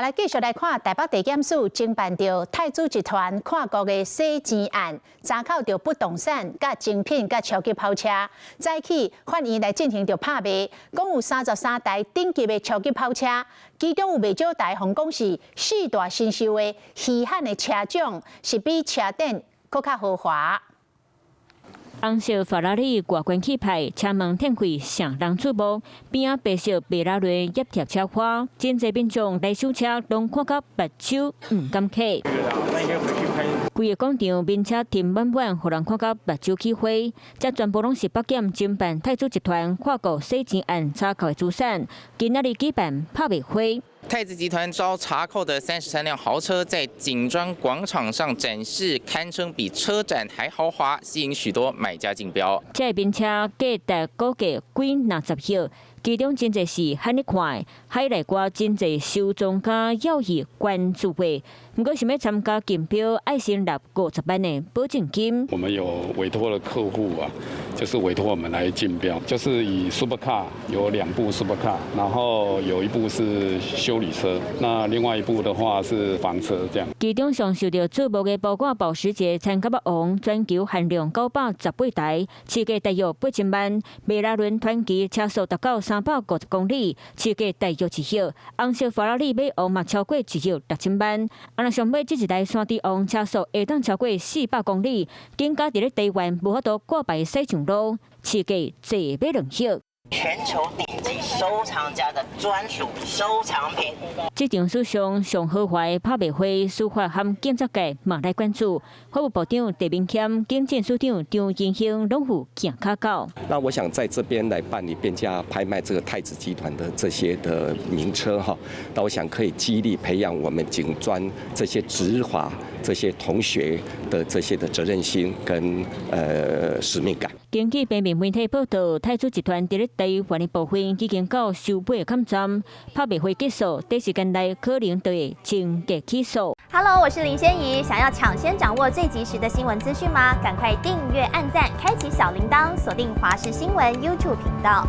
来继续来看台北地检署侦办着泰资集团跨国的洗钱案，查扣着不动产、甲精品、甲超级跑车，早起法院来进行着拍卖，共有33台顶级的超级跑车，其中有袂少台红讲是4大新秀的稀罕的车种，是比车顶搁较豪华。 红色法拉利外观气派，车门挺开，相当注目。边仔白色迈拉伦叶贴车花，真侪民众来收车，拢看到目睭唔敢开。规个广场民车停满满，互人看到目睭起花。这全部拢是北检侦办泰资集团跨国洗钱案查扣的资产，今仔日举办拍卖会。 泰资集团遭查扣的33辆豪车在锦庄广场上展示，堪称比车展还豪华，吸引许多买家竞标。这名车价值估计几50亿，其中真侪是罕你看，海内外真侪收藏家要以关注的。不过想要参加竞标，爱先纳50万的保证金。我们有委托了客户啊，就是委托我们来竞标，就是以 Supercar 有2部 Supercar， 然后有1部是修理车，那另外1部的话是房车这样。其中上受到注目的包括保时捷参甲王全球限量918台，市价大约8000万；迈拉伦传奇车速达到350公里，市价大约1亿；红色法拉利马王嘛超过1亿6000万。 若上尾这一台山地王车速会当超过400公里，更加伫咧台湾无法度挂牌驶上路，市价坐买2亿。 全球顶级收藏家的专属收藏品。这场史上上豪华的拍卖会，司法和检察界嘛来关注。法务部长陈明谦、警政署长张英兴拢有行卡到。那我想在这边来办理变价拍卖这个泰资集团的这些的名车哈，那我想可以激励培养我们警专这些执法这些同学的这些的责任心跟使命感。 根据平面媒体报道，泰资集团伫咧台湾的部分已经到收尾抗战，拍卖会结束，短时间内可能就会正式起诉。Hello， 我是林仙怡，想要抢先掌握最及时的新闻资讯吗？赶快订阅、按赞、开启小铃铛，锁定华视新闻 YouTube 频道。